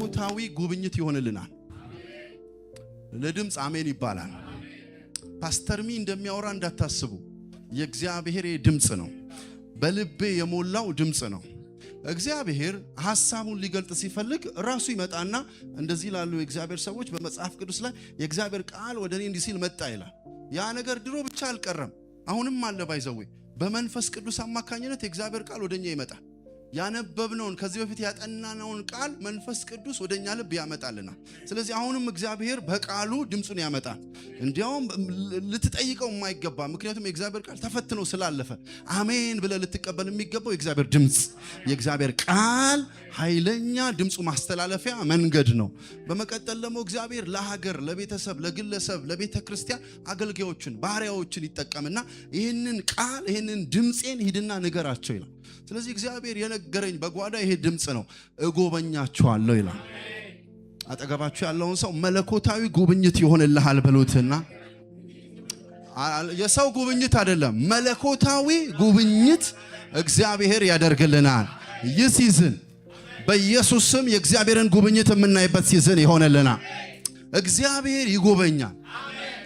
መለኮታዊ ጉብኝት ይሆንልናል። ለድምጽ አሜን ይባላል። ፓስተር ሚ እንደሚያወራ እንዳታስቡ። የእግዚአብሔር ድምጽ ነው። በልቤ የሞላው ድምጽ ነው። እግዚአብሔር ሐሳቡን ሊገልጥ ሲፈልግ ራሱ ይመጣና እንደዚህ ላሉ የእግዚአብሔር ሰዎች በመጽሐፍ ቅዱስ ላይ የእግዚአብሔር ቃል ወደኔ እንዲህ ሲል መጣ ይላል። ያ ነገር ድሮ ብቻ አልቀረም፣ አሁንም አለ። ባይዘው በመንፈስ ቅዱስ አማካኝነት የእግዚአብሔር ቃል ወደኛ ይመጣል። ያነበብነውን ከዚህ በፊት ያጠናነውን ቃል መንፈስ ቅዱስ ወደኛ ልብ ያመጣልና ስለዚህ አሁንም እግዚአብሔር በቃሉ ድምጹን ያመጣል። እንዲያውም ልትጠይቀው የማይገባ ምክንያቱም የእግዚአብሔር ቃል ተፈትኖ ስላለፈ አሜን ብለ ልትቀበል የሚገባው የእግዚአብሔር ድምጽ የእግዚአብሔር ቃል ኃይለኛ ድምጹ ማስተላለፊያ መንገድ ነው። በመቀጠል ደግሞ እግዚአብሔር ለሀገር፣ ለቤተሰብ፣ ለግለሰብ፣ ለቤተክርስቲያን አገልጋዮችን ባሪያዎችን ይጠቀምና ይሄንን ቃል ይሄንን ድምጼን ሂድና ንገራቸው ይላል። ስለዚህ እግዚአብሔር የነገረኝ በጓዳ ይሄ ድምጽ ነው። እጎበኛቸዋለሁ ይላል። አጠገባችሁ ያለውን ሰው መለኮታዊ ጉብኝት ይሆንልሃል በሉትና የሰው ጉብኝት አይደለም፣ መለኮታዊ ጉብኝት እግዚአብሔር ያደርግልናል። ይህ ሲዝን በኢየሱስ ስም የእግዚአብሔርን ጉብኝት የምናይበት ሲዝን ይሆንልናል። እግዚአብሔር ይጎበኛል።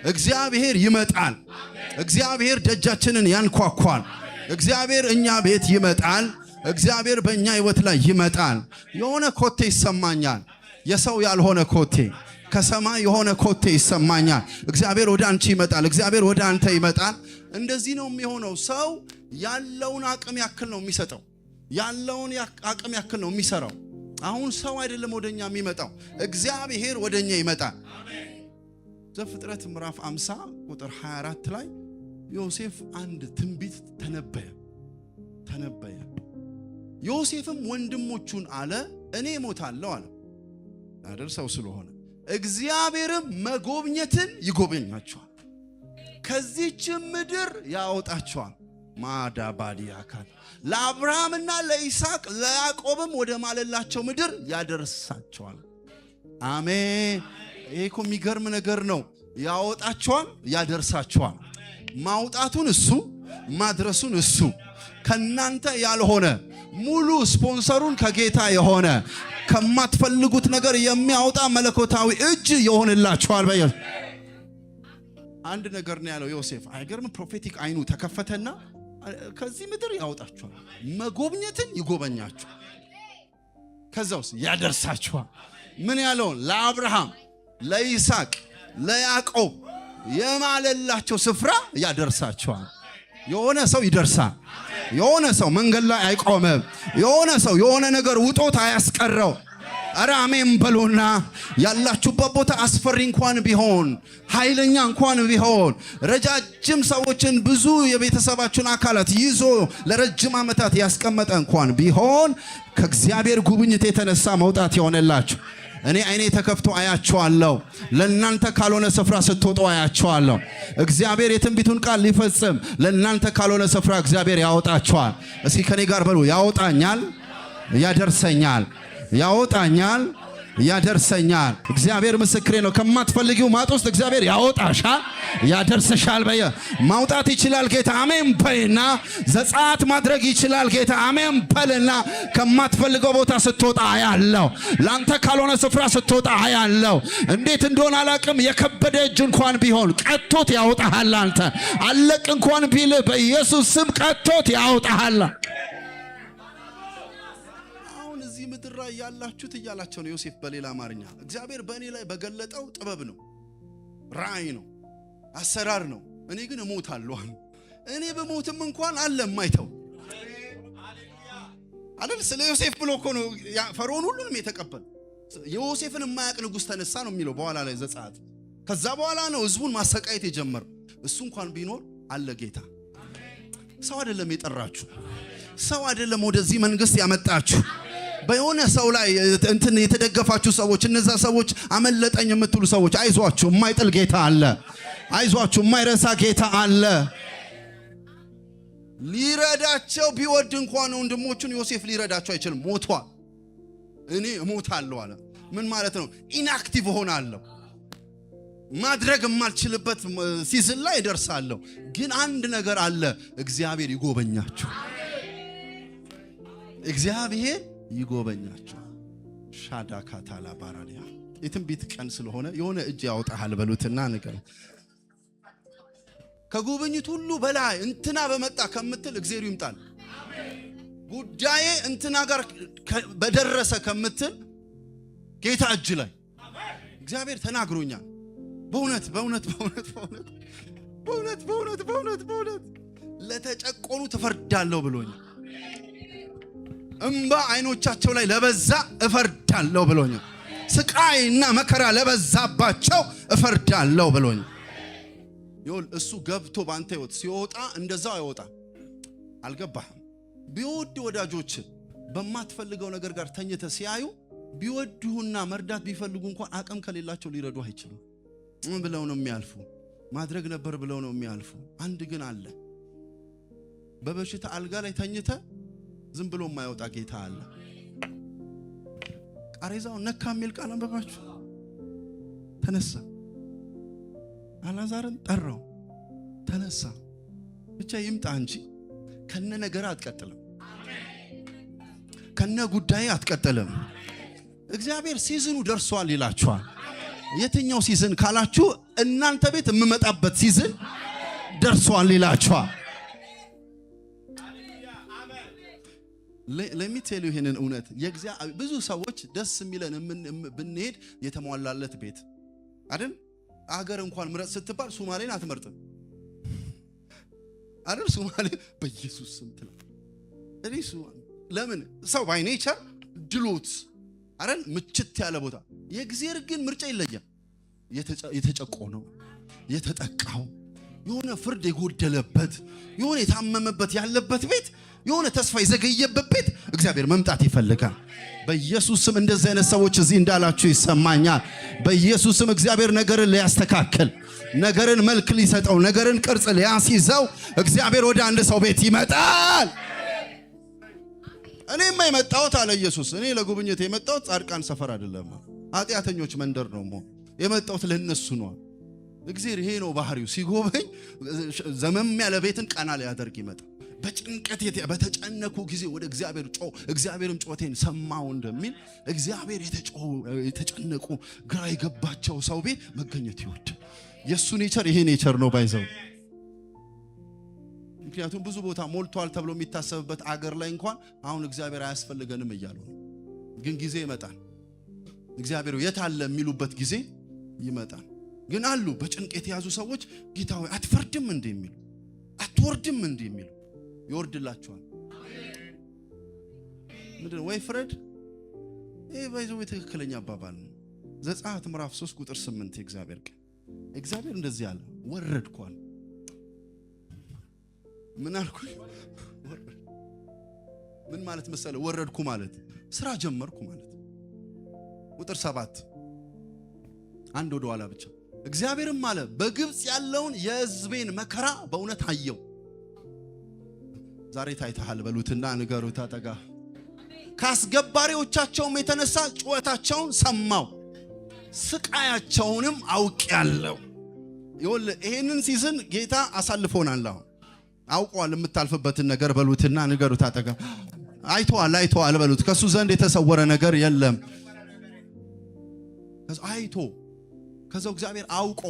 እግዚአብሔር ይመጣል። እግዚአብሔር ደጃችንን ያንኳኳል። እግዚአብሔር እኛ ቤት ይመጣል። እግዚአብሔር በእኛ ህይወት ላይ ይመጣል። የሆነ ኮቴ ይሰማኛል። የሰው ያልሆነ ኮቴ፣ ከሰማይ የሆነ ኮቴ ይሰማኛል። እግዚአብሔር ወደ አንቺ ይመጣል። እግዚአብሔር ወደ አንተ ይመጣል። እንደዚህ ነው የሚሆነው። ሰው ያለውን አቅም ያክል ነው የሚሰጠው። ያለውን አቅም ያክል ነው የሚሰራው። አሁን ሰው አይደለም ወደኛ የሚመጣው፣ እግዚአብሔር ወደኛ ይመጣል። ዘፍጥረት ምዕራፍ 50 ቁጥር 24 ላይ ዮሴፍ አንድ ትንቢት ተነበየ። ዮሴፍም ወንድሞቹን አለ እኔ ሞታለሁ አለ አይደል? ሰው ስለሆነ እግዚአብሔርም መጎብኘትን ይጎበኛቸዋል፣ ከዚህች ምድር ያወጣቸዋል። ማዳባዲያካል ለአብርሃምና ለይስሐቅ ለያዕቆብም ወደ ማለላቸው ምድር ያደርሳቸዋል። አሜን። ይሄ እኮ የሚገርም ነገር ነው። ያወጣቸዋል፣ ያደርሳቸዋል። ማውጣቱን እሱ፣ ማድረሱን እሱ። ከናንተ ያልሆነ ሙሉ ስፖንሰሩን ከጌታ የሆነ ከማትፈልጉት ነገር የሚያወጣ መለኮታዊ እጅ ይሆንላችኋል። በየስ አንድ ነገር ነው ያለው ዮሴፍ። አይገርም? ፕሮፌቲክ አይኑ ተከፈተና ከዚህ ምድር ያወጣችኋል፣ መጎብኘትን ይጎበኛችኋል፣ ከዛውስ ያደርሳችኋል። ምን ያለውን ለአብርሃም፣ ለይስሐቅ፣ ለያዕቆብ የማለላቸው ስፍራ ያደርሳቸዋል። የሆነ ሰው ይደርሳል። የሆነ ሰው መንገድ ላይ አይቆምም። የሆነ ሰው የሆነ ነገር ውጦት አያስቀረው። አረ አሜን በሉና ያላችሁበት ቦታ አስፈሪ እንኳን ቢሆን ኃይለኛ እንኳን ቢሆን ረጃጅም ሰዎችን ብዙ የቤተሰባችሁን አካላት ይዞ ለረጅም ዓመታት ያስቀመጠ እንኳን ቢሆን ከእግዚአብሔር ጉብኝት የተነሳ መውጣት ይሆነላችሁ። እኔ አይኔ ተከፍቶ አያቸዋለሁ። ለእናንተ ካልሆነ ስፍራ ስትወጡ አያቸዋለሁ። እግዚአብሔር የትንቢቱን ቃል ሊፈጽም ለእናንተ ካልሆነ ስፍራ እግዚአብሔር ያወጣቸዋል። እስኪ ከኔ ጋር በሉ ያወጣኛል፣ ያደርሰኛል፣ ያወጣኛል፣ ያደርሰኛል። እግዚአብሔር ምስክሬ ነው። ከማትፈልጊው ማጥ ውስጥ እግዚአብሔር ያወጣሻል፣ ያደርሰሻል። በየ ማውጣት ይችላል ጌታ አሜን በይና ዘጻት ማድረግ ይችላል ጌታ አሜን በልና ከማትፈልገው ቦታ ስትወጣ አያለው። ላንተ ካልሆነ ስፍራ ስትወጣ አያለው። እንዴት እንደሆነ አላቅም። የከበደ እጅ እንኳን ቢሆን ቀጥቶት ያወጣሃል። አንተ አለቅ እንኳን ቢል በኢየሱስ ስም ቀጥቶት ያወጣሃል። ምድር ላይ ያላችሁት እያላቸው ነው ዮሴፍ በሌላ አማርኛ። እግዚአብሔር በእኔ ላይ በገለጠው ጥበብ ነው፣ ራእይ ነው፣ አሰራር ነው። እኔ ግን እሞታለሁ። እኔ በሞትም እንኳን አለ የማይተው አይደል? ስለ ዮሴፍ ብሎ እኮ ነው ፈርዖን ሁሉንም የተቀበለ። ዮሴፍን የማያውቅ ንጉሥ ተነሳ ነው የሚለው በኋላ ላይ ዘጸአት። ከዛ በኋላ ነው ህዝቡን ማሰቃየት የጀመረው። እሱ እንኳን ቢኖር አለ ጌታ። ሰው አይደለም የጠራችሁ፣ ሰው አይደለም ወደዚህ መንግስት ያመጣችሁ። በየሆነ ሰው ላይ እንትን የተደገፋችሁ ሰዎች፣ እነዛ ሰዎች አመለጠኝ የምትሉ ሰዎች አይዟችሁ፣ የማይጥል ጌታ አለ። አይዟችሁ፣ የማይረሳ ጌታ አለ። ሊረዳቸው ቢወድ እንኳን ወንድሞቹን ዮሴፍ ሊረዳቸው አይችልም። ሞቷል። እኔ እሞታለሁ አለ። ምን ማለት ነው? ኢንአክቲቭ ሆናለሁ። ማድረግ የማልችልበት ሲዝን ላይ ደርሳለሁ። ግን አንድ ነገር አለ፣ እግዚአብሔር ይጎበኛችሁ። እግዚአብሔር ይጎበኛችሁ። ሻዳ ካታላ ባራዲያ የትንቢት ቀን ስለሆነ የሆነ እጅ ያወጣሃል በሉትና ነገር ከጉብኝት ሁሉ በላይ እንትና በመጣ ከምትል እግዚአብሔር ይምጣል። ጉዳዬ እንትና ጋር በደረሰ ከምትል ጌታ እጅ ላይ እግዚአብሔር ተናግሮኛል። በእውነት ለተጨቆኑ ተፈርዳለሁ ብሎኛል። እንባ አይኖቻቸው ላይ ለበዛ እፈርዳለሁ ብሎኛል። ስቃይና መከራ ለበዛባቸው እፈርዳለሁ ብሎኛል። ይሁን እሱ ገብቶ ባንተ ህይወት ሲወጣ እንደዛው አይወጣ። አልገባህም? ቢወድ ወዳጆች በማትፈልገው ነገር ጋር ተኝተ ሲያዩ ቢወዱና መርዳት ቢፈልጉ እንኳን አቅም ከሌላቸው ሊረዱ አይችሉም። ምን ብለው ነው የሚያልፉ? ማድረግ ነበር ብለው ነው የሚያልፉ። አንድ ግን አለ። በበሽታ አልጋ ላይ ተኝተ ዝም ብሎ የማይወጣ ጌታ አለ። ቃሬዛው ነካ የሚል ቃል አንበባችሁ ተነሳ። አላዛርን ጠራው፣ ተነሳ። ብቻ ይምጣ እንጂ ከነ ነገር አትቀጥልም፣ ከነ ጉዳይ አትቀጥልም። እግዚአብሔር ሲዝኑ ደርሷል ይላችኋል። የትኛው ሲዝን ካላችሁ እናንተ ቤት የምመጣበት ሲዝን ደርሷል ይላችኋል። let me tell you ይሄንን እውነት ብዙ ሰዎች ደስ የሚለን ብንሄድ የተሟላለት ቤት አይደል? አገር እንኳን ምረጥ ስትባል ሶማሌን አትመርጥም አይደል? ሶማሌ በኢየሱስ ስም ትላለህ። ለምን? ሰው ባይ ኔቸር ድሎት አይደል? ምችት ያለ ቦታ። የእግዚአብሔር ግን ምርጫ ይለያል። የተጨቆነው፣ የተጠቃው፣ የሆነ ፍርድ የጎደለበት፣ የሆነ የታመመበት ያለበት ቤት፣ የሆነ ተስፋ የዘገየበት ቤት እግዚአብሔር መምጣት ይፈልጋል። በኢየሱስ ስም እንደዚህ አይነት ሰዎች እዚህ እንዳላችሁ ይሰማኛል። በኢየሱስ ስም እግዚአብሔር ነገርን ሊያስተካክል፣ ነገርን መልክ ሊሰጠው፣ ነገርን ቅርጽ ሊያስይዘው እግዚአብሔር ወደ አንድ ሰው ቤት ይመጣል። እኔማ የመጣሁት አለ ኢየሱስ፣ እኔ ለጉብኝት የመጣሁት ጻድቃን ሰፈር አይደለም፣ ኃጢአተኞች መንደር ነው የመጣሁት፣ ለነሱ ነው። እግዚአብሔር ይሄ ነው ባህሪው። ሲጎበኝ ዘመም ያለ ቤትን ቀና ሊያደርግ ይመጣል። በጭንቀት በተጨነቁ ጊዜ ወደ እግዚአብሔር ጮህ፣ እግዚአብሔርም ጮቴን ሰማው እንደሚል እግዚአብሔር የተጨነቁ ግራ የገባቸው ሰው ቤት መገኘት ይወድ። የሱ ኔቸር ይሄ ኔቸር ነው ባይዘው። ምክንያቱም ብዙ ቦታ ሞልቷል ተብሎ የሚታሰብበት አገር ላይ እንኳን አሁን እግዚአብሔር አያስፈልገንም እያሉ ነው። ግን ጊዜ ይመጣል እግዚአብሔር የት አለ የሚሉበት ጊዜ ይመጣል። ግን አሉ በጭንቀት የተያዙ ሰዎች ጌታ ሆይ አትፈርድም እንዴ የሚሉ፣ አትወርድም እንዴ የሚሉ ይወርድላችኋል። ምንድነው ወይ ፍረድ? ይሄ ባይዘው ትክክለኛ አባባል ነው። ዘጸአት ምዕራፍ 3 ቁጥር 8 የእግዚአብሔር ቃል እግዚአብሔር እንደዚህ አለ፣ ወረድኳል። ምን አልኩኝ? ምን ማለት መሰለ? ወረድኩ ማለት ስራ ጀመርኩ ማለት። ቁጥር 7 አንድ ወደ ኋላ ብቻ እግዚአብሔርም አለ በግብጽ ያለውን የሕዝቤን መከራ በእውነት አየው። ዛሬ ታይተሃል በሉትና ንገሩት አጠጋ። ካስገባሪዎቻቸውም የተነሳ ጩኸታቸውን ሰማው፣ ስቃያቸውንም አውቄያለሁ። ይሄንን ሲዝን ጌታ አሳልፎናል። አሁን አውቀዋል የምታልፍበትን ነገር በሉትና ንገሩት አጠጋ። አይተዋል በሉት። ከሱ ዘንድ የተሰወረ ነገር የለም። አይቶ ከዛው እግዚአብሔር አውቆ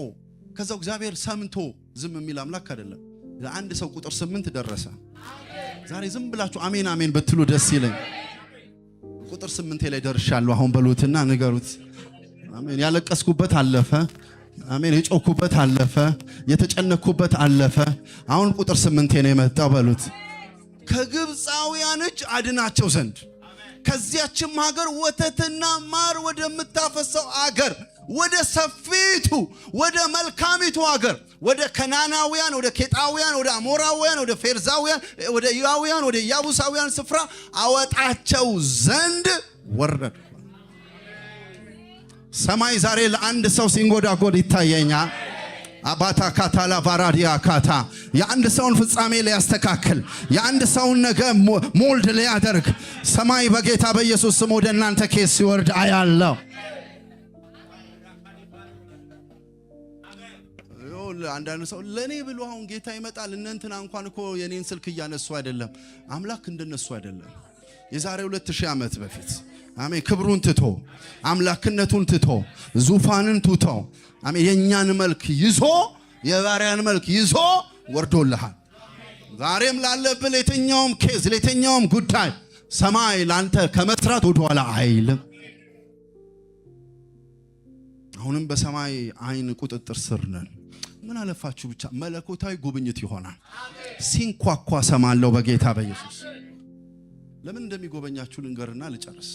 ከዛው እግዚአብሔር ሰምቶ ዝም የሚል አምላክ አይደለም። ለአንድ ሰው ቁጥር 8 ደረሰ። ዛሬ ዝም ብላችሁ አሜን አሜን በትሉ ደስ ይለኝ። ቁጥር 8 ላይ ደርሻለሁ አሁን በሉትና ንገሩት። አሜን። ያለቀስኩበት አለፈ። አሜን። የጮኩበት አለፈ። የተጨነኩበት አለፈ። አሁን ቁጥር 8 ነው የመጣው በሉት። ከግብፃውያን እጅ አድናቸው ዘንድ ከዚያችም ሀገር ወተትና ማር ወደምታፈሰው አገር ወደ ሰፊቱ ወደ መልካሚቱ ሀገር ወደ ከናናውያን ወደ ኬጣውያን ወደ አሞራውያን ወደ ፌርዛውያን ወደ ያውያን ወደ ያቡሳውያን ስፍራ አወጣቸው ዘንድ ወረድኩ። ሰማይ ዛሬ ለአንድ ሰው ሲንጎዳጎድ ይታየኛል። አባታ ካታላ ቫራዲያ ካታ የአንድ ሰውን ፍጻሜ ሊያስተካክል የአንድ ሰውን ነገ ሞልድ ሊያደርግ ሰማይ በጌታ በኢየሱስ ስም ወደ እናንተ ኬስ ሲወርድ አያለው። አንዳንድ ሰው ለኔ ብሎ አሁን ጌታ ይመጣል። እነንትና እንኳን እኮ የኔን ስልክ እያነሱ አይደለም። አምላክ እንደነሱ አይደለም። የዛሬ 2000 ዓመት በፊት አሜን ክብሩን ትቶ አምላክነቱን ትቶ ዙፋንን ትቶ አሜን የኛን መልክ ይዞ የባሪያን መልክ ይዞ ወርዶልሃል። ዛሬም ላለብህ ለየትኛውም ኬዝ ለየትኛውም ጉዳይ ሰማይ ላንተ ከመስራት ወደ ኋላ አይልም። አሁንም በሰማይ አይን ቁጥጥር ስር ነን። ምን አለፋችሁ ብቻ መለኮታዊ ጉብኝት ይሆናል። ሲንኳኳ ሰማለው በጌታ በኢየሱስ። ለምን እንደሚጎበኛችሁ ልንገርና ልጨርስ።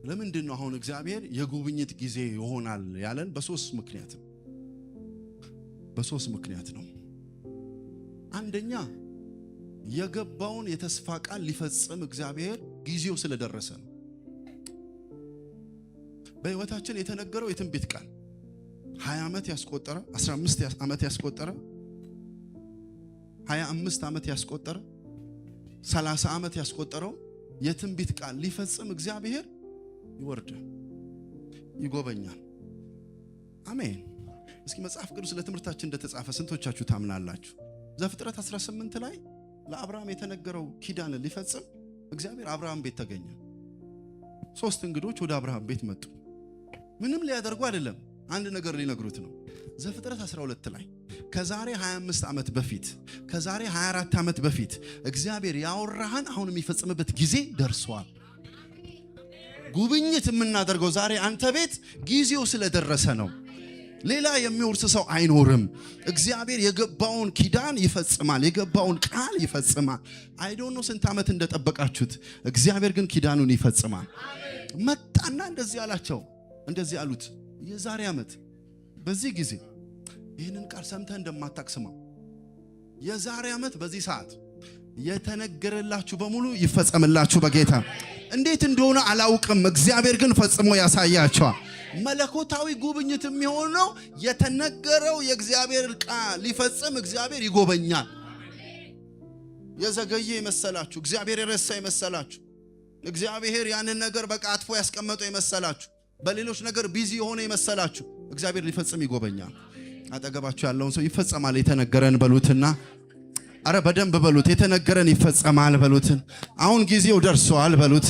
ለምንድን ነው አሁን እግዚአብሔር የጉብኝት ጊዜ ይሆናል ያለን? በሶስት ምክንያት ነው። አንደኛ የገባውን የተስፋ ቃል ሊፈጽም እግዚአብሔር ጊዜው ስለደረሰ ነው። በህይወታችን የተነገረው የትንቢት ቃል 20 ዓመት ያስቆጠረ 15 ዓመት ያስቆጠረ 25 ዓመት ያስቆጠረ 30 ዓመት ያስቆጠረው የትንቢት ቃል ሊፈጽም እግዚአብሔር ይወርዳል፣ ይጎበኛል። አሜን። እስኪ መጽሐፍ ቅዱስ ለትምህርታችን እንደተጻፈ ስንቶቻችሁ ታምናላችሁ? ዘፍጥረት 18 ላይ ለአብርሃም የተነገረው ኪዳን ሊፈጽም እግዚአብሔር አብርሃም ቤት ተገኘ። 3 እንግዶች ወደ አብርሃም ቤት መጡ። ምንም ሊያደርጉ አይደለም፣ አንድ ነገር ሊነግሩት ነው። ዘፍጥረት 12 ላይ ከዛሬ 25 ዓመት በፊት ከዛሬ 24 ዓመት በፊት እግዚአብሔር ያወራህን አሁን የሚፈጽምበት ጊዜ ደርሷል። ጉብኝት የምናደርገው ዛሬ አንተ ቤት ጊዜው ስለደረሰ ነው። ሌላ የሚወርስ ሰው አይኖርም። እግዚአብሔር የገባውን ኪዳን ይፈጽማል፣ የገባውን ቃል ይፈጽማል። አይ ዶንት ኖ ስንት ዓመት እንደጠበቃችሁት፣ እግዚአብሔር ግን ኪዳኑን ይፈጽማል። መጣና እንደዚህ አላቸው፣ እንደዚህ አሉት፣ የዛሬ ዓመት በዚህ ጊዜ ይህንን ቃል ሰምተህ እንደማታቅስማው የዛሬ ዓመት በዚህ ሰዓት የተነገረላችሁ በሙሉ ይፈጸምላችሁ በጌታ። እንዴት እንደሆነ አላውቅም፣ እግዚአብሔር ግን ፈጽሞ ያሳያቸዋል። መለኮታዊ ጉብኝት የሚሆነው የተነገረው የእግዚአብሔር ቃል ሊፈጽም እግዚአብሔር ይጎበኛል። የዘገየ ይመሰላችሁ፣ እግዚአብሔር የረሳ ይመሰላችሁ፣ እግዚአብሔር ያንን ነገር በቃ አጥፎ ያስቀመጠው ይመሰላችሁ፣ በሌሎች ነገር ቢዚ የሆነ ይመሰላችሁ፣ እግዚአብሔር ሊፈጽም ይጎበኛል። አጠገባችሁ ያለውን ሰው ይፈጸማል የተነገረን በሉትና፣ አረ በደንብ በሉት፣ የተነገረን ይፈጸማል በሉትን። አሁን ጊዜው ደርሷል በሉት።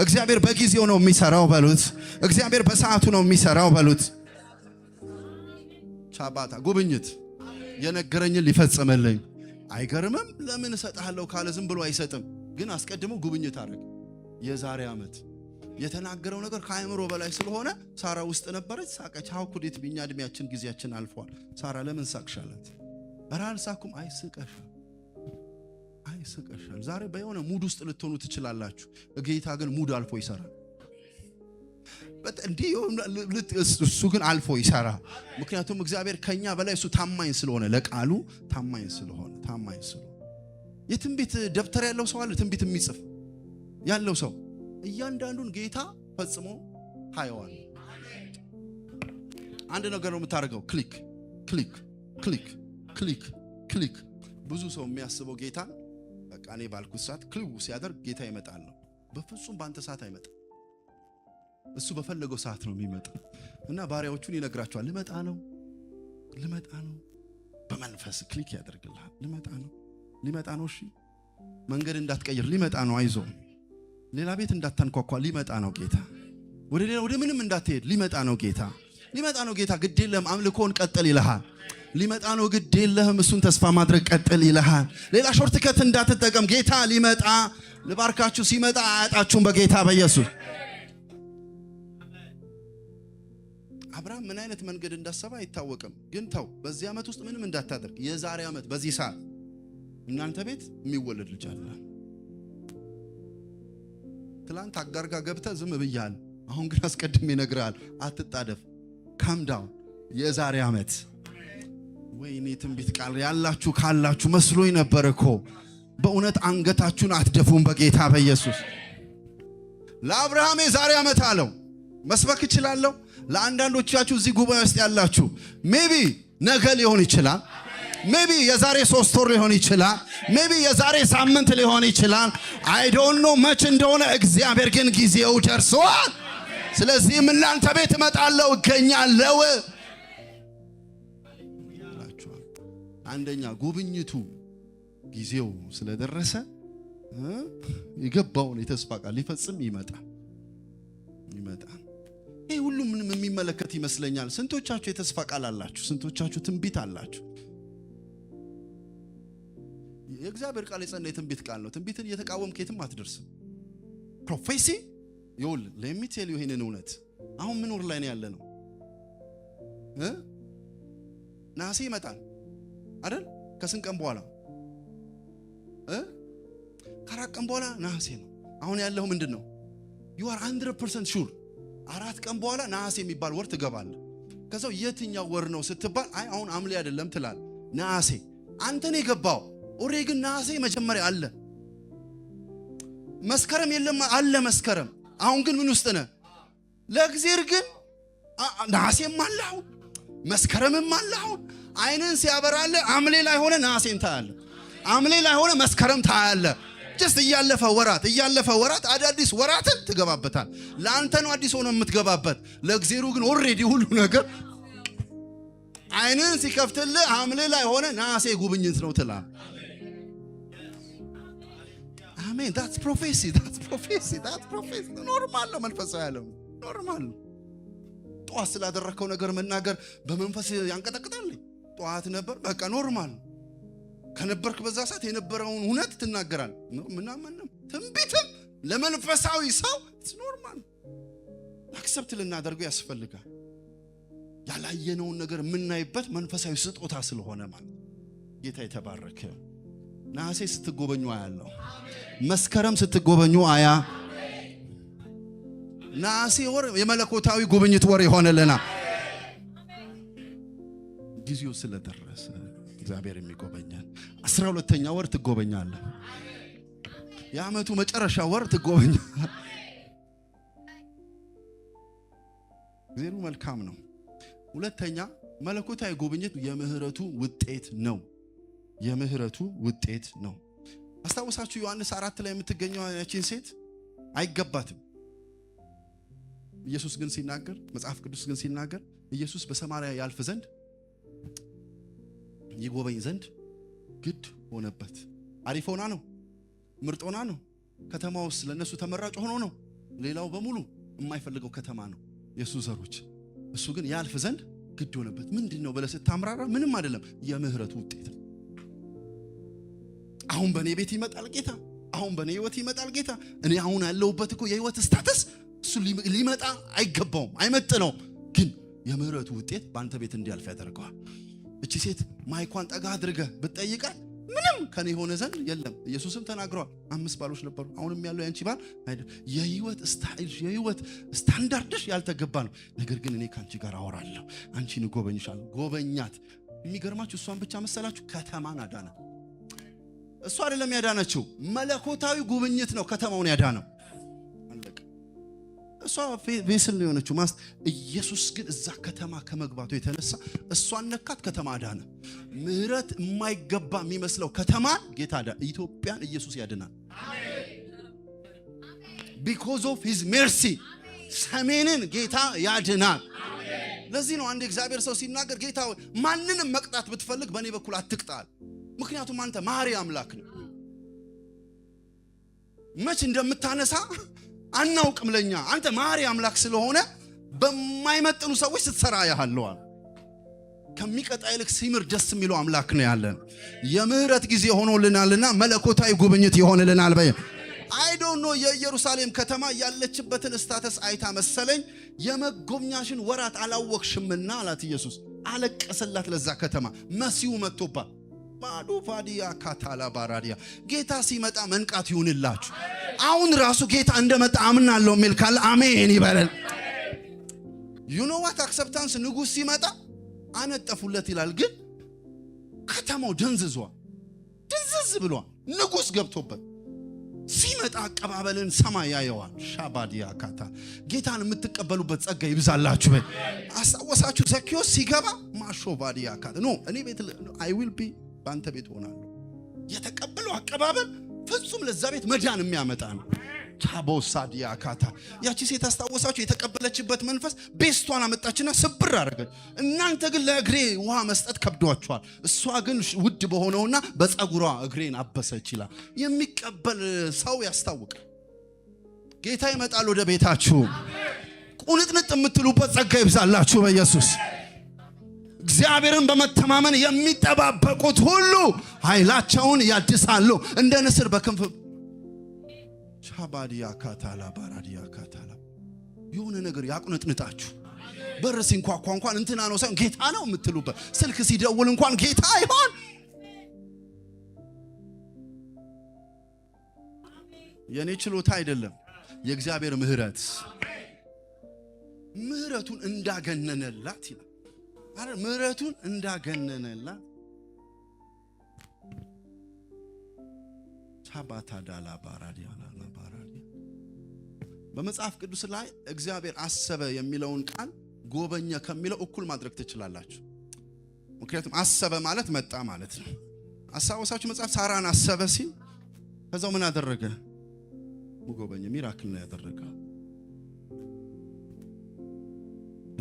እግዚአብሔር በጊዜው ነው የሚሰራው በሉት። እግዚአብሔር በሰዓቱ ነው የሚሰራው በሉት። ቻባታ ጉብኝት የነገረኝን ሊፈጽምልኝ። አይገርምም? ለምን እሰጥሃለሁ ካለ ዝም ብሎ አይሰጥም። ግን አስቀድሞ ጉብኝት አደረገ። የዛሬ ዓመት የተናገረው ነገር ከአእምሮ በላይ ስለሆነ ሳራ ውስጥ ነበረች፣ ሳቀች። ሃው ኩዲት ቢኛ እድሜያችን ጊዜያችን አልፏል። ሳራ ለምን ሳቅሻላት? ኧረ አልሳኩም። አይስቀሻል። ዛሬ በየሆነ ሙድ ውስጥ ልትሆኑ ትችላላችሁ። ጌታ ግን ሙድ አልፎ ይሰራል። እሱ ግን አልፎ ይሰራል። ምክንያቱም እግዚአብሔር ከኛ በላይ እሱ ታማኝ ስለሆነ፣ ለቃሉ ታማኝ ስለሆነ የትንቢት ደብተር ያለው ሰው አለ። ትንቢት የሚጽፍ ያለው ሰው እያንዳንዱን ጌታ ፈጽሞ ታየዋል። አንድ ነገር ነው የምታደርገው፣ ክሊክ ክሊክ ክሊክ ክሊክ ክሊክ። ብዙ ሰው የሚያስበው ጌታ በቃ እኔ ባልኩት ሰዓት ክሊክ ሲያደርግ ጌታ ይመጣል ነው። በፍጹም ባንተ ሰዓት አይመጣም። እሱ በፈለገው ሰዓት ነው የሚመጣው። እና ባሪያዎቹን ይነግራቸዋል፣ ልመጣ ነው። በመንፈስ ክሊክ ያደርግልሃል። ሊመጣ ነው። እሺ መንገድ እንዳትቀይር፣ ሊመጣ ነው። አይዞ ሌላ ቤት እንዳታንኳኳ፣ ሊመጣ ነው ጌታ። ወደ ምንም እንዳትሄድ፣ ሊመጣ ነው ጌታ። ግድ የለም አምልኮን ቀጥል ይልሃል። ሊመጣ ነው፣ ግድ የለህም እሱን ተስፋ ማድረግ ቀጥል ይልሃል። ሌላ ሾርትከት እንዳትጠቀም፣ ጌታ ሊመጣ። ልባርካችሁ፣ ሲመጣ አያጣችሁም በጌታ በኢየሱስ። አብርሃም ምን አይነት መንገድ እንዳሰበ አይታወቅም። ግን ተው፣ በዚህ ዓመት ውስጥ ምንም እንዳታደርግ። የዛሬ ዓመት በዚህ ሰዓት እናንተ ቤት የሚወለድ ልጅ አለ። ትላንት አጋርጋ ገብተህ ዝም ብያለሁ። አሁን ግን አስቀድሜ እነግርሃለሁ፣ አትጣደፍ። ካም ዳውን። የዛሬ ዓመት ወይኔ ትንቢት ቃል ያላችሁ ካላችሁ መስሎኝ ነበር እኮ። በእውነት አንገታችሁን አትደፉም በጌታ በኢየሱስ። ለአብርሃም የዛሬ ዓመት አለው። መስበክ እችላለሁ። ለአንዳንዶቻችሁ እዚህ ጉባኤ ውስጥ ያላችሁ ሜቢ ነገ ሊሆን ይችላል፣ ሜቢ የዛሬ 3 ወር ሊሆን ይችላል፣ ሜቢ የዛሬ ሳምንት ሊሆን ይችላል። አይ ዶንት ኖ መች እንደሆነ፣ እግዚአብሔር ግን ጊዜው ደርሷል። ስለዚህ እናንተ ቤት እመጣለሁ፣ እገኛለሁ። አንደኛ ጉብኝቱ ጊዜው ስለደረሰ የገባውን የተስፋ ቃል ሊፈጽም ይመጣል። ይመጣል። ይሄ ሁሉ ምንም የሚመለከት ይመስለኛል። ስንቶቻችሁ የተስፋ ቃል አላችሁ? ስንቶቻችሁ ትንቢት አላችሁ? የእግዚአብሔር ቃል የጸና የትንቢት ቃል ነው። ትንቢትን እየተቃወምክ የትም አትደርስም። ፕሮፌሲ ይውል ለሚቴል ይሄንን እውነት አሁን ምን ወር ላይ ነው ያለነው? ነሐሴ ይመጣል አይደል? ከስንት ቀን በኋላ ከአራት ቀን በኋላ ነሐሴ ነው። አሁን ያለው ምንድነው? you are 100% sure 4 ቀን በኋላ ነሐሴ የሚባል ወር ትገባለህ። ከዛው የትኛው ወር ነው ስትባል አይ አሁን ሐምሌ አይደለም ትላለህ። ነሐሴ አንተ ነው የገባው። ኦሬዲ ግን ነሐሴ መጀመሪያ አለ። መስከረም የለም አለ መስከረም። አሁን ግን ምን ውስጥ ነህ? ለእግዚአብሔር ግን ነሐሴም አለ አሁን መስከረምም አለ አሁን። አይንን ሲያበራለ ሐምሌ ላይ ሆነ ነሐሴን ታያለህ። ሐምሌ ላይ ሆነ መስከረም ታያለህ። ጀስት እያለፈ ወራት አዳዲስ ወራትን ትገባበታል። ለአንተ ነው አዲስ ሆኖ የምትገባበት። ለእግዚአብሔር ግን ኦሬዲ ሁሉ ነገር አይንን ሲከፍትልህ ሐምሌ ላይ ሆነ ነሐሴ ጉብኝት ነው ትላለህ። አሜን። that's prophecy ኖርማል ነው። መንፈሳዊ ያለው ኖርማል ነው። ጧት ስላደረከው ነገር መናገር በመንፈስ ያንቀጠቅጣል። ጧት ነበር በቃ ኖርማል ነው። ከነበርክ በዛ ሰዓት የነበረውን እውነት ትናገራል። ምናምንም ትንቢትም ለመንፈሳዊ ሰው ኖርማል አክሰፕት ልናደርገው ያስፈልጋል። ያላየነውን ነገር የምናይበት መንፈሳዊ ስጦታ ስለሆነ ማለት ጌታ የተባረከ። ነሐሴ ስትጎበኙ አያለው። መስከረም ስትጎበኙ አያ ነሐሴ ወር የመለኮታዊ ጉብኝት ወር ይሆነልና ጊዜው ስለደረሰ እግዚአብሔር የሚጎበኛል። 12ኛ ወር ትጎበኛለህ። የዓመቱ መጨረሻ ወር ትጎበኛለህ። እግዚአብሔር መልካም ነው። ሁለተኛ መለኮታዊ ጉብኝት የምህረቱ ውጤት ነው። የምህረቱ ውጤት ነው። አስታውሳችሁ ዮሐንስ 4 ላይ የምትገኘው ያቺን ሴት አይገባትም። ኢየሱስ ግን ሲናገር መጽሐፍ ቅዱስ ግን ሲናገር ኢየሱስ በሰማርያ ያልፍ ዘንድ ይጎበኝ ዘንድ ግድ ሆነበት። አሪፍ ሆና ነው፣ ምርጥ ሆና ነው። ከተማው ውስጥ ለነሱ ተመራጭ ሆኖ ነው። ሌላው በሙሉ የማይፈልገው ከተማ ነው የሱ ዘሮች። እሱ ግን ያልፍ ዘንድ ግድ ሆነበት። ምንድነው ብለህ ስታምራራ ምንም አይደለም፣ የምህረቱ ውጤት ነው። አሁን በኔ ቤት ይመጣል ጌታ፣ አሁን በኔ ህይወት ይመጣል ጌታ። እኔ አሁን ያለሁበት እኮ የህይወት ስታተስ እሱ ሊመጣ አይገባውም፣ አይመጥነውም። ግን የምህረቱ ውጤት በአንተ ቤት እንዲያልፍ ያደርገዋል። እቺ ሴት ማይኳን ጠጋ አድርገህ ብትጠይቃት ምንም ከኔ ሆነ ዘንድ የለም። ኢየሱስም ተናግሯል። 5 ባሎች ነበሩ፣ አሁንም ያለው ያንቺ ባል አይደል። የህይወት ስታይል የህይወት ስታንዳርድሽ ያልተገባ ነው። ነገር ግን እኔ ካንቺ ጋር አወራለሁ፣ አንቺን ጎበኝሻለሁ። ጎበኛት። የሚገርማችሁ እሷን ብቻ መሰላችሁ? ከተማን አዳነ። እሷ አይደለም ያዳነችው፣ መለኮታዊ ጉብኝት ነው ከተማውን ያዳነው። እሷ ቬስል ነው የሆነችው ማለት። ኢየሱስ ግን እዛ ከተማ ከመግባቱ የተነሳ እሷን ነካት፣ ከተማ አዳነ። ምህረት የማይገባ የሚመስለው ከተማን ጌታ አዳነ። ኢትዮጵያን ኢየሱስ ያድናል። because of his mercy ሰሜንን ጌታ ያድናል። ለዚህ ነው አንድ እግዚአብሔር ሰው ሲናገር ጌታ ማንንም መቅጣት ብትፈልግ በእኔ በኩል አትቅጣል፣ ምክንያቱም አንተ ማሪ አምላክ ነው። መች እንደምታነሳ አናውቅም ለኛ። አንተ ማሪ አምላክ ስለሆነ በማይመጥኑ ሰዎች ስትሰራ ያህለዋል። ከሚቀጣ ይልቅ ሲምር ደስ የሚለው አምላክ ነው ያለን። የምህረት ጊዜ ሆኖልናልና መለኮታዊ ጉብኝት ይሆንልናል። አይ ዶንት ኖ የኢየሩሳሌም ከተማ ያለችበትን ስታተስ አይታ መሰለኝ የመጎብኛሽን ወራት አላወቅሽምና አላት ኢየሱስ። አለቀሰላት ለዛ ከተማ መሲሁ መጥቶባት። ባዱ ፋዲያ ካታላ ባራዲያ። ጌታ ሲመጣ መንቃት ይሁንላችሁ። አሁን ራሱ ጌታ እንደመጣ አምናለሁ የሚል ካለ አሜን ይበል። you know what acceptance ንጉስ ሲመጣ አነጠፉለት ይላል፣ ግን ከተማው ደንዝዟ ድንዝዝ ብሏል። ንጉስ ገብቶበት ሲመጣ አቀባበልን ሰማይ ያየዋል። ሻባዲያ ካታ። ጌታን የምትቀበሉበት ጸጋ ይብዛላችሁ። አሳወሳችሁ ዘኪዮስ ሲገባ ማሾባዲያ ካታ ኖ እኔ ቤት I will be ባንተ ቤት ሆናለሁ። የተቀበለው አቀባበል ፍጹም ለዛ ቤት መዳን የሚያመጣ ነው። ታቦሳዲያ ካታ። ያቺ ሴት አስታወሳችሁ? የተቀበለችበት መንፈስ ቤስቷን አመጣችና ስብር አደረገች። እናንተ ግን ለእግሬ ውሃ መስጠት ከብዷቸዋል፣ እሷ ግን ውድ በሆነውና በፀጉሯ እግሬን አበሰች ይላል። የሚቀበል ሰው ያስታውቃል። ጌታ ይመጣል ወደ ቤታችሁ። ቁንጥንጥ የምትሉበት ጸጋ ይብዛላችሁ በኢየሱስ። እግዚአብሔርን በመተማመን የሚጠባበቁት ሁሉ ኃይላቸውን ያድሳሉ እንደ ንስር በክንፍ። ቻባዲያ ካታላ ባራዲያ ካታላ የሆነ ነገር ያቁነጥንጣችሁ። በር ሲንኳኳ እንኳን እንትና ነው ሳይሆን ጌታ ነው የምትሉበት። ስልክ ሲደውል እንኳን ጌታ ይሆን። የኔ ችሎታ አይደለም፣ የእግዚአብሔር ምህረቱን እንዳገነነላት ይላል። አረ ምህረቱን እንዳገነነላት ቻባታ ዳላ ባራዲያ ላ ባራዲያ። በመጽሐፍ ቅዱስ ላይ እግዚአብሔር አሰበ የሚለውን ቃል ጎበኘ ከሚለው እኩል ማድረግ ትችላላችሁ። ምክንያቱም አሰበ ማለት መጣ ማለት ነው። አሳወሳችሁ መጽሐፍ ሳራን አሰበ ሲል ከዛው ምን አደረገ? ጎበኘ። ሚራክል ነው ያደረገው።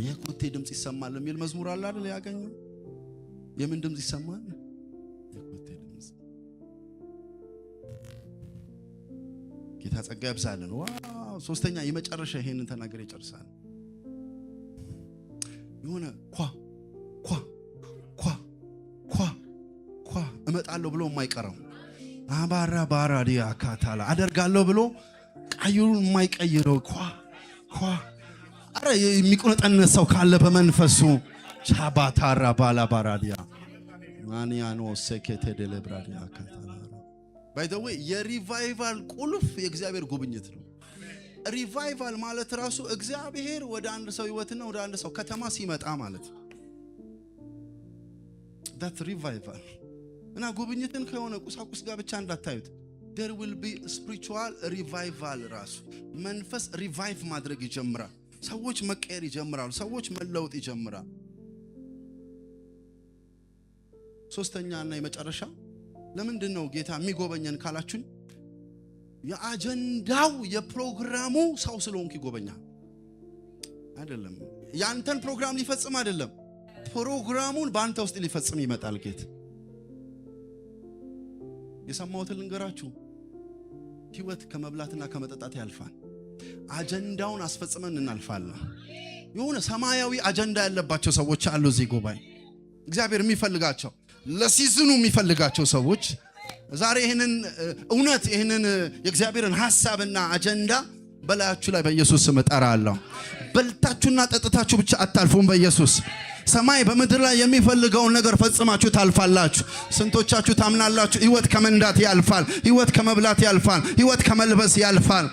የኮቴ ድምጽ ይሰማል የሚል መዝሙር አለ አይደል? ያገኘው የምን ድምጽ ይሰማል? የኮቴ ድምጽ። ጌታ ጸጋ ያብዛልን። ዋው! ሶስተኛ የመጨረሻ ይሄንን ተናገር ይጨርሳል። የሆነ ኳ እመጣለሁ ብሎ የማይቀረው አባራ ባራዲያ ካታላ አደርጋለሁ ብሎ ቀይሩን የማይቀይረው ኳ አረ የሚቆነጠነው ሰው ካለ በመንፈሱ ቻባታራ ባላ ባራዲያ ማንያኖ ሰከተ ደለብራዲያ ካታላ። ባይ ዘ ዌይ የሪቫይቫል ቁልፍ የእግዚአብሔር ጉብኝት ነው። ሪቫይቫል ማለት ራሱ እግዚአብሔር ወደ አንድ ሰው ህይወትና ወደ አንድ ሰው ከተማ ሲመጣ ማለት ነው። that revival እና ጉብኝትን ከሆነ ቁሳቁስ ጋር ብቻ እንዳታዩት። there will be spiritual revival። ራሱ መንፈስ ሪቫይቭ ማድረግ ይጀምራል። ሰዎች መቀየር ይጀምራሉ። ሰዎች መለወጥ ይጀምራሉ። ሶስተኛና የመጨረሻ ለምንድን ነው ጌታ የሚጎበኘን ካላችሁኝ፣ የአጀንዳው የፕሮግራሙ ሰው ስለሆንክ ይጎበኛል። አይደለም ያንተን ፕሮግራም ሊፈጽም አይደለም፣ ፕሮግራሙን ባንተ ውስጥ ሊፈጽም ይመጣል ጌታ። የሰማሁትን ልንገራችሁ፣ ህይወት ከመብላትና ከመጠጣት ያልፋል። አጀንዳውን አስፈጽመን እናልፋለን። የሆነ ሰማያዊ አጀንዳ ያለባቸው ሰዎች አሉ እዚህ ጉባኤ፣ እግዚአብሔር የሚፈልጋቸው ለሲዝኑ የሚፈልጋቸው ሰዎች ዛሬ ይሄንን እውነት ይሄንን የእግዚአብሔርን ሐሳብና አጀንዳ በላያችሁ ላይ በኢየሱስ ስም እጠራለሁ። በልታችሁና ጠጥታችሁ ብቻ አታልፉም በኢየሱስ። ሰማይ በምድር ላይ የሚፈልገውን ነገር ፈጽማችሁ ታልፋላችሁ። ስንቶቻችሁ ታምናላችሁ? ህይወት ከመንዳት ያልፋል፣ ህይወት ከመብላት ያልፋል፣ ህይወት ከመልበስ ያልፋል፣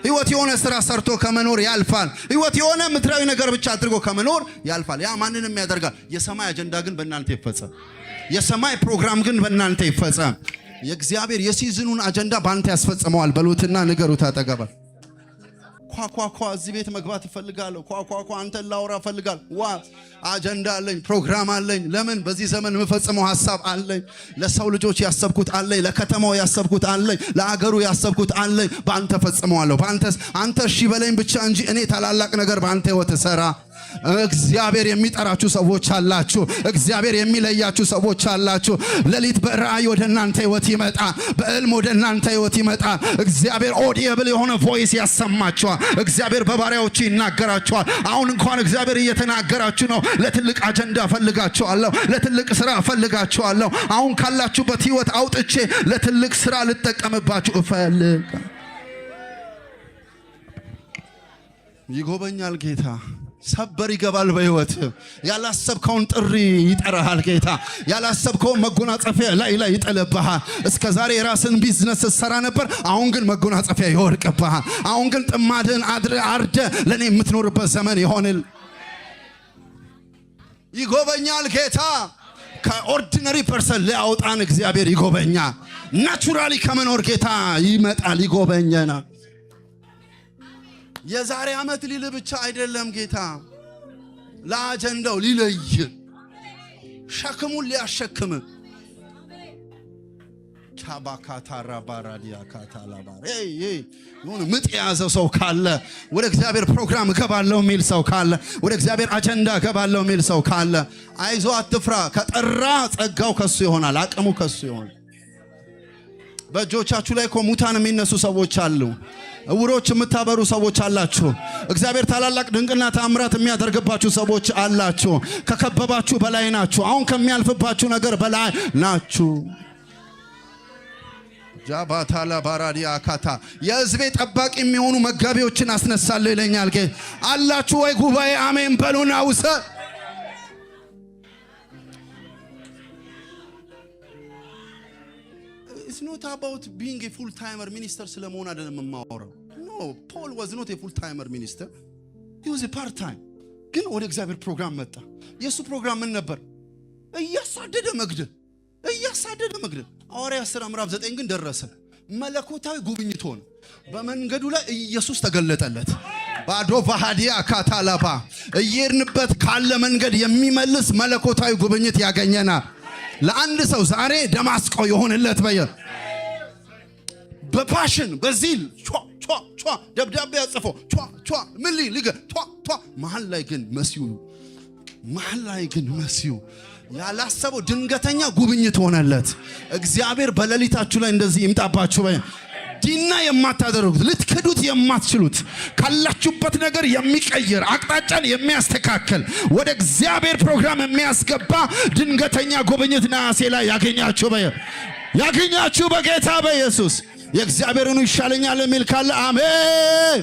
ህይወት የሆነ ስራ ሰርቶ ከመኖር ያልፋል፣ ህይወት የሆነ ምድራዊ ነገር ብቻ አድርጎ ከመኖር ያልፋል። ያ ማንንም ያደርጋል። የሰማይ አጀንዳ ግን በእናንተ ይፈጸም። የሰማይ ፕሮግራም ግን በእናንተ ይፈጸም። የእግዚአብሔር የሲዝኑን አጀንዳ ባንተ ያስፈጽመዋል። በሉትና ንገሩት አጠገባ ኳ እዚህ ቤት መግባት እፈልጋለሁ። ኳ አንተን ላውራ እፈልጋለሁ። ዋ አጀንዳ አለኝ፣ ፕሮግራም አለኝ። ለምን በዚህ ዘመን የምፈጽመው ሐሳብ አለኝ። ለሰው ልጆች ያሰብኩት አለኝ፣ ለከተማው ያሰብኩት አለኝ፣ ለአገሩ ያሰብኩት አለኝ። ባንተ ፈጽመዋለሁ። ባንተስ አንተ እሺ በለኝ ብቻ እንጂ እኔ ታላላቅ ነገር ባንተ ህይወት ሰራ። እግዚአብሔር የሚጠራችሁ ሰዎች አላችሁ። እግዚአብሔር የሚለያችሁ ሰዎች አላችሁ። ሌሊት በራእይ ወደ እናንተ ህይወት ይመጣል። በእልም ወደ እናንተ ህይወት ይመጣል። እግዚአብሔር ኦዲየብል የሆነ ቮይስ ያሰማችኋል። እግዚአብሔር በባሪያዎቹ ይናገራችኋል። አሁን እንኳን እግዚአብሔር እየተናገራችሁ ነው። ለትልቅ አጀንዳ ፈልጋችኋለሁ፣ ለትልቅ ስራ ፈልጋችኋለሁ። አሁን ካላችሁበት ህይወት አውጥቼ ለትልቅ ስራ ልጠቀምባችሁ እፈልግ። ይጎበኛል ጌታ። ሰበር ይገባል በህይወት። ያላሰብከውን ጥሪ ይጠራሃል ጌታ። ያላሰብከውን መጎናጸፊያ ላይ ይጥልብሃል። እስከ ዛሬ የራስን ቢዝነስ ሰራ ነበር፣ አሁን ግን መጎናጸፊያ ይወርቅብሃል። አሁን ግን ጥማድን አርደ ለኔ የምትኖርበት ዘመን ይሆንል። ይጎበኛል ጌታ። ከኦርዲነሪ ፐርሰን ሊያወጣን እግዚአብሔር ይጎበኛል። ናቹራሊ ከመኖር ጌታ ይመጣል፣ ይጎበኘናል። የዛሬ ዓመት ሊል ብቻ አይደለም ጌታ፣ ለአጀንዳው ሊለይ ሸክሙን ሊያሸክም ቻባካታራ ባራዲያ ካታላባር የሆነ ምጥ የያዘው ሰው ካለ፣ ወደ እግዚአብሔር ፕሮግራም እገባለሁ የሚል ሰው ካለ፣ ወደ እግዚአብሔር አጀንዳ እገባለሁ የሚል ሰው ካለ አይዞ አትፍራ። ከጠራ ጸጋው ከሱ ይሆናል፣ አቅሙ ከሱ ይሆናል። በእጆቻችሁ ላይ ሙታን የሚነሱ ሰዎች አሉ። እውሮች የምታበሩ ሰዎች አላችሁ። እግዚአብሔር ታላላቅ ድንቅና ተአምራት የሚያደርግባችሁ ሰዎች አላችሁ። ከከበባችሁ በላይ ናችሁ። አሁን ከሚያልፍባችሁ ነገር በላይ ናችሁ። ጃባታላ ባራዲያ ካታ የሕዝቤ ጠባቂ የሚሆኑ መጋቢዎችን አስነሳለሁ ይለኛል ጌታ። አላችሁ ወይ ጉባኤ? አሜን በሉና ውሰ It's not about being a full-timer minister ስለመሆን አይደለም የማወራው። No, Paul was not a full-timer minister. He was a part-time. ግን ወደ እግዚአብሔር ፕሮግራም መጣ። የሱ ፕሮግራም ምን ነበር? እያሳደደ መግደል። ሐዋርያት ሥራ ምዕራፍ 9 ግን ደረሰ። መለኮታዊ ጉብኝት ሆነ። በመንገዱ ላይ ኢየሱስ ተገለጠለት። ባዶ ባህዲያ ካታላባ እየርንበት ካለ መንገድ የሚመልስ መለኮታዊ ጉብኝት ያገኘናል። ለአንድ ሰው ዛሬ ደማስቆ ይሆንለት በፓሽን በዚል ደብዳቤ ያጽፎ ምን ሊገ መሃል ላይ ግን መሲሁ ያላሰበው ድንገተኛ ጉብኝት ሆነለት። እግዚአብሔር በሌሊታችሁ ላይ እንደዚህ ይምጣባችሁ። ዲና የማታደርጉት ልትክዱት የማትችሉት ካላችሁበት ነገር የሚቀይር አቅጣጫን የሚያስተካክል ወደ እግዚአብሔር ፕሮግራም የሚያስገባ ድንገተኛ ጉብኝት ነሐሴ ላይ ያገኛችሁ በጌታ በኢየሱስ። የእግዚአብሔርን ይሻለኛል የሚል ካለ አሜን።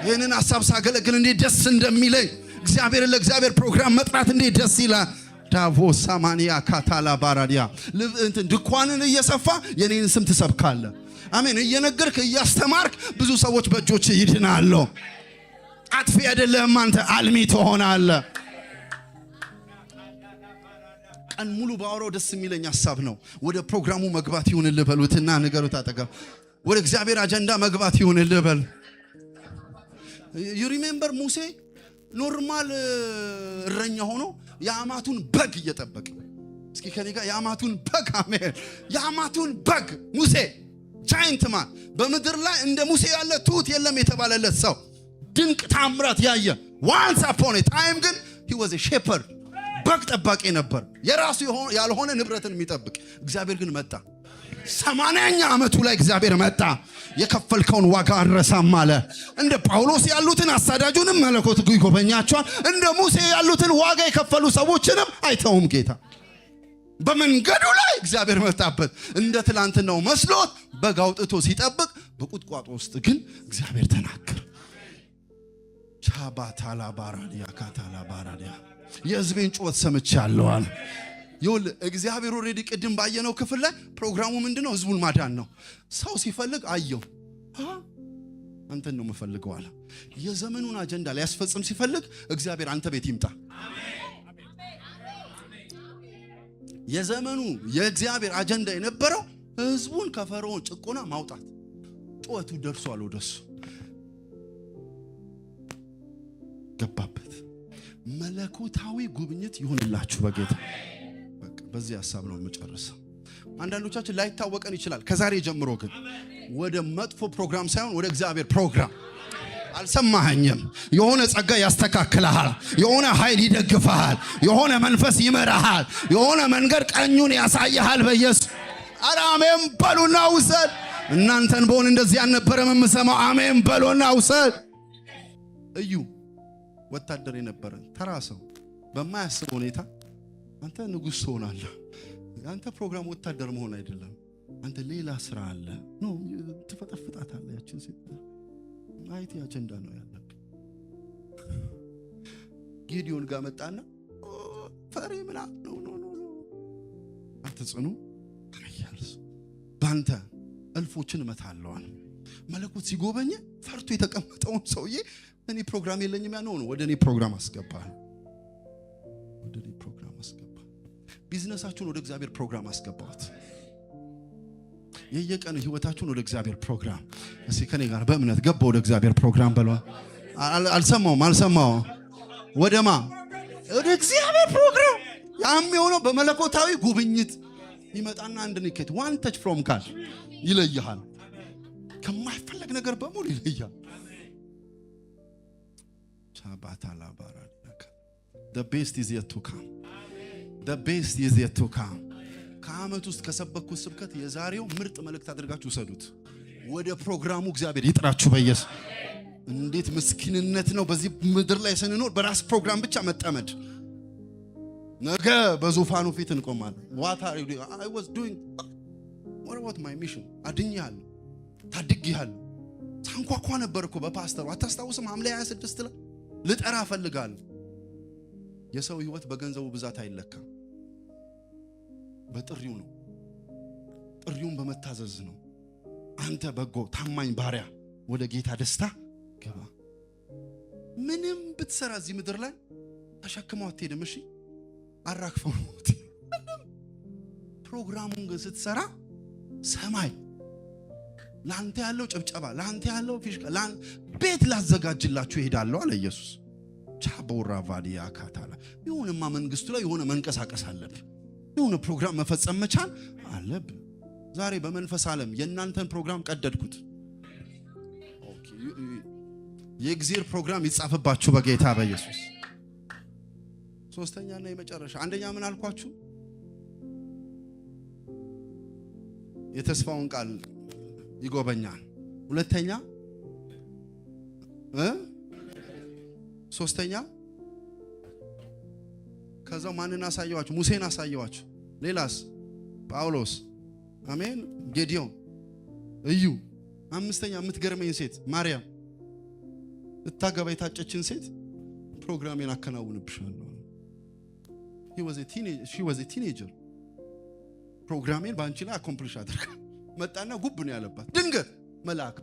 ይህንን ሐሳብ ሳገለግል እንዴት ደስ እንደሚለኝ እግዚአብሔርን ለእግዚአብሔር ፕሮግራም መጥራት እንዴት ደስ ይላል። ዳቮ ሳማኒያ ካታላ ባራዲያ ድኳንን እየሰፋ የኔን ስም ትሰብካለህ። አሜን። እየነገርክ እያስተማርክ ብዙ ሰዎች በእጆች ይድናሉ። አጥፊ አይደለም አንተ አልሚ ትሆናለህ። ቀን ሙሉ ባወራው ደስ የሚለኝ ሐሳብ ነው። ወደ ፕሮግራሙ መግባት ይሁንልህ በሉትና ንገሩት አጠገብ። ወደ እግዚአብሔር አጀንዳ መግባት ይሁንልህ በል። you remember ሙሴ ኖርማል እረኛ ሆኖ የአማቱን በግ እየጠበቀ እስኪ ከኔ ጋር የአማቱን በግ አሜን። የአማቱን በግ ሙሴ ጃይንት ማን በመድር ላይ እንደ ሙሴ ያለ ትሁት የለም የተባለለት ሰው ድንቅ ታምራት ያየ once upon a time ግን he was a shepherd በግ ጠባቂ ነበር። የራሱ ያልሆነ ንብረትን የሚጠብቅ እግዚአብሔር ግን መጣ። 80ኛ ዓመቱ ላይ እግዚአብሔር መጣ። የከፈልከውን ዋጋ አረሳም አለ። እንደ ጳውሎስ ያሉትን አሳዳጁንም መለኮት ይጎበኛቸዋል። እንደ ሙሴ ያሉትን ዋጋ የከፈሉ ሰዎችንም አይተውም ጌታ። በመንገዱ ላይ እግዚአብሔር መጣበት። እንደ ትላንትናው መስሎት በግ አውጥቶ ሲጠብቅ በቁጥቋጦ ውስጥ ግን እግዚአብሔር ተናገረ። ቻባታላ ባራዲያ ካታላ ባራዲያ የሕዝቤን ጩኸት ሰምቻለሁ አለ። ይሁን እግዚአብሔር ኦሬዲ ቅድም ባየነው ክፍል ላይ ፕሮግራሙ ምንድነው? ሕዝቡን ማዳን ነው። ሰው ሲፈልግ አየው። አንተን ነው የምፈልገው አለ። የዘመኑን አጀንዳ ሊያስፈጽም ሲፈልግ እግዚአብሔር አንተ ቤት ይምጣ። የዘመኑ የእግዚአብሔር አጀንዳ የነበረው ሕዝቡን ከፈርዖን ጭቆና ማውጣት። ጩኸቱ ደርሷል ወደሱ ገባበት። መለኮታዊ ጉብኝት ይሁንላችሁ በጌታ። በቃ በዚህ ሐሳብ ነው የምጨርሰው። አንዳንዶቻችን ላይታወቀን ይችላል። ከዛሬ ጀምሮ ግን ወደ መጥፎ ፕሮግራም ሳይሆን ወደ እግዚአብሔር ፕሮግራም። አልሰማኸኝም? የሆነ ጸጋ ያስተካክልሃል፣ የሆነ ኃይል ይደግፍሃል፣ የሆነ መንፈስ ይመራሃል፣ የሆነ መንገድ ቀኙን ያሳይሃል በኢየሱስ። ኧረ አሜን በሉና ውሰድ። እናንተን በሆነ እንደዚህ አልነበረም የምሰማው። አሜን በሉና ውሰድ። እዩ ወታደር የነበረ ተራ ሰው በማያስብ ሁኔታ አንተ ንጉሥ ትሆናለህ። አንተ ፕሮግራም ወታደር መሆን አይደለም። አንተ ሌላ ስራ አለ ነው ትፈጠፍጣታለህ። ያችን ሴት አይቲ አጀንዳ ነው ያለብህ። ጌዲዮን ጋር መጣና ፈሪ ምናምን ነው አንተ ጽኑ አያልስ ባንተ እልፎችን እመታለዋል። መለኮት ሲጎበኝ ፈርቶ የተቀመጠውን ሰውዬ እኔ ፕሮግራም የለኝም ያ ነው ወደ እኔ ፕሮግራም አስገባህ። ወደ እኔ ፕሮግራም አስገባህ። ቢዝነሳችሁን ወደ እግዚአብሔር ፕሮግራም አስገባሁት። የየቀኑ ህይወታችሁን ወደ እግዚአብሔር ፕሮግራም እስኪ ከኔ ጋር በእምነት ገባ ወደ እግዚአብሔር ፕሮግራም በለው። አልሰማውም። ወደማ ወደ እግዚአብሔር ፕሮግራም ያም የሆነው በመለኮታዊ ጉብኝት ይመጣና አንድ ንክት ዋን ተች ፍሮም ካል ይለይሃል። ከማይፈለግ ነገር በሙሉ ይለያል። ቻባታላ ባራዲያ The best is yet to come. The best is yet to come. ከዓመት ውስጥ ከሰበኩት ስብከት የዛሬው ምርጥ መልእክት አድርጋችሁ ሰዱት። ወደ ፕሮግራሙ እግዚአብሔር ይጥራችሁ በኢየሱስ። እንዴት ምስኪንነት ነው በዚህ ምድር ላይ ስንኖር በራስ ፕሮግራም ብቻ መጠመድ። ነገ በዙፋኑ ፊት እንቆማለን። what are you doing? I was doing what about my mission? አድኛለሁ፣ ታድጌያለሁ። ታንኳኳ ነበር እኮ በፓስተሩ አታስታውስም? ሐምሌ 26 ላይ ልጠራ ፈልጋለሁ። የሰው ህይወት በገንዘቡ ብዛት አይለካም፣ በጥሪው ነው። ጥሪውን በመታዘዝ ነው። አንተ በጎ ታማኝ ባሪያ ወደ ጌታ ደስታ ገባ። ምንም ብትሰራ እዚህ ምድር ላይ ተሸክመው አትሄድም። እሺ አራክፈው ነው። ፕሮግራሙን ግን ስትሰራ ሰማይ ላንተ ያለው ጭብጨባ፣ ላንተ ያለው ፊሽካ፣ ቤት ላዘጋጅላችሁ ይሄዳለሁ አለ ኢየሱስ። ቻቦራ ቫዲያ ካታላ የሆነማ መንግስቱ ላይ የሆነ መንቀሳቀስ አለብህ። የሆነ ፕሮግራም መፈጸም መቻል አለብህ። ዛሬ በመንፈስ ዓለም የእናንተን ፕሮግራም ቀደድኩት። ኦኬ የእግዚአብሔር ፕሮግራም ይጻፍባችሁ በጌታ በኢየሱስ። ሶስተኛና የመጨረሻ አንደኛ ምን አልኳችሁ? የተስፋውን ቃል ይጎበኛል። ሁለተኛ ሶስተኛ ከዛው ማንን አሳየዋችሁ? ሙሴን አሳየዋችሁ። ሌላስ? ጳውሎስ፣ አሜን፣ ጌዲዮን፣ እዩ። አምስተኛ የምትገርመኝ ሴት ማርያም፣ እታገባ የታጨችን ሴት ፕሮግራሜን አከናውንብሻለሁ። she was a teenager ፕሮግራሜን ባንቺ ላይ አኮምፕሊሽ አድርጋ መጣና ጉብ ነው ያለባት። ድንገት መልአክ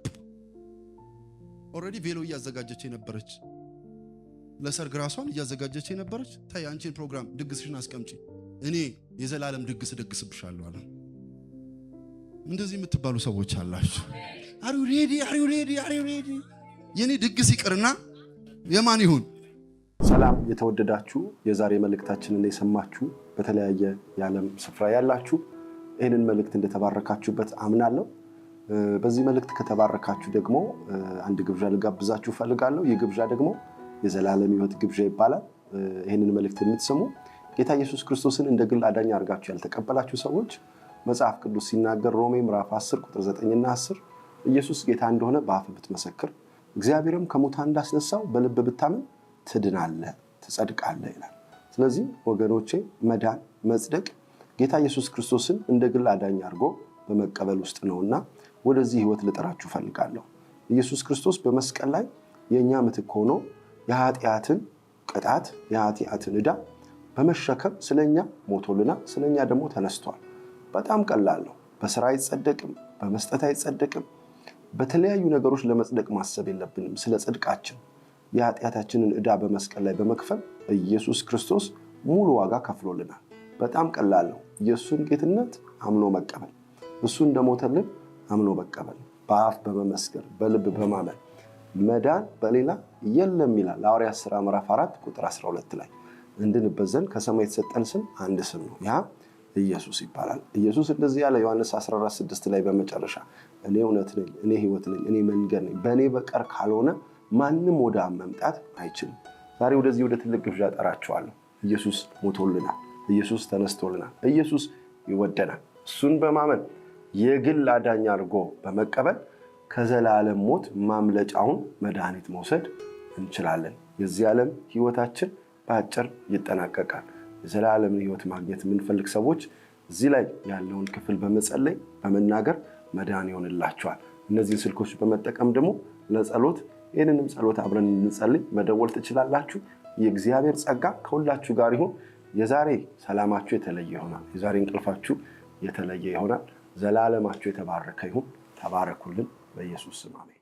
ኦሬዲ ቬሎ እያዘጋጀች የነበረች ለሰርግ ራሷን እያዘጋጀች የነበረች ታይ አንቺን ፕሮግራም ድግስሽን አስቀምጪ እኔ የዘላለም ድግስ ደግስብሻለሁ አለ። እንደዚህ የምትባሉ ሰዎች አላችሁ። are you ready? የኔ ድግስ ይቅርና የማን ይሁን? ሰላም የተወደዳችሁ የዛሬ መልእክታችንን የሰማችሁ በተለያየ የዓለም ስፍራ ያላችሁ ይህንን መልእክት እንደተባረካችሁበት አምናለሁ። በዚህ መልእክት ከተባረካችሁ ደግሞ አንድ ግብዣ ልጋብዛችሁ ፈልጋለሁ። ይህ ግብዣ ደግሞ የዘላለም ሕይወት ግብዣ ይባላል። ይህንን መልእክት የምትሰሙ ጌታ ኢየሱስ ክርስቶስን እንደ ግል አዳኝ አድርጋችሁ ያልተቀበላችሁ ሰዎች መጽሐፍ ቅዱስ ሲናገር ሮሜ ምዕራፍ 10 ቁጥር 9 እና 10 ኢየሱስ ጌታ እንደሆነ በአፍ ብትመሰክር እግዚአብሔርም ከሙታን እንዳስነሳው በልብ ብታምን ትድናለህ፣ ትጸድቃለህ ይላል። ስለዚህ ወገኖቼ መዳን መጽደቅ ጌታ ኢየሱስ ክርስቶስን እንደ ግል አዳኝ አድርጎ በመቀበል ውስጥ ነውና ወደዚህ ሕይወት ልጠራችሁ ፈልጋለሁ። ኢየሱስ ክርስቶስ በመስቀል ላይ የኛ ምትክ ሆኖ የኃጢአትን ቅጣት የኃጢአትን ዕዳ በመሸከም ስለኛ ሞቶልና ስለኛ ደግሞ ተነስቷል። በጣም ቀላል ነው። በሥራ አይጸደቅም፣ በመስጠት አይጸደቅም። በተለያዩ ነገሮች ለመጽደቅ ማሰብ የለብንም። ስለ ጽድቃችን የኃጢአታችንን ዕዳ በመስቀል ላይ በመክፈል ኢየሱስ ክርስቶስ ሙሉ ዋጋ ከፍሎልናል። በጣም ቀላል ነው። ኢየሱስን ጌትነት አምኖ መቀበል፣ እሱ እንደሞተልን አምኖ መቀበል፣ በአፍ በመመስከር በልብ በማመን መዳን በሌላ የለም ይላል ሐዋርያት ሥራ ምዕራፍ 4 ቁጥር 12 ላይ። እንድንበት ዘንድ ከሰማይ የተሰጠን ስም አንድ ስም ነው፣ ያ ኢየሱስ ይባላል። ኢየሱስ እንደዚህ ያለ ዮሐንስ 14:6 ላይ በመጨረሻ እኔ እውነት ነኝ፣ እኔ ሕይወት ነኝ፣ እኔ መንገድ ነኝ፣ በእኔ በቀር ካልሆነ ማንም ወደ አብ መምጣት አይችልም። ዛሬ ወደዚህ ወደ ትልቅ ግብዣ ጠራችኋለሁ። ኢየሱስ ሞቶልናል፣ ኢየሱስ ተነስቶልናል፣ ኢየሱስ ይወደናል። እሱን በማመን የግል አዳኝ አድርጎ በመቀበል ከዘላለም ሞት ማምለጫውን መድኃኒት መውሰድ እንችላለን። የዚህ ዓለም ሕይወታችን በአጭር ይጠናቀቃል። የዘላለምን ሕይወት ማግኘት የምንፈልግ ሰዎች እዚህ ላይ ያለውን ክፍል በመጸለይ በመናገር መዳን ይሆንላችኋል። እነዚህን ስልኮች በመጠቀም ደግሞ ለጸሎት ይህንንም ጸሎት አብረን እንጸልይ መደወል ትችላላችሁ። የእግዚአብሔር ጸጋ ከሁላችሁ ጋር ይሁን። የዛሬ ሰላማችሁ የተለየ ይሆናል። የዛሬ እንቅልፋችሁ የተለየ ይሆናል። ዘላለማችሁ የተባረከ ይሁን። ተባረኩልን በኢየሱስ ስም አሜን።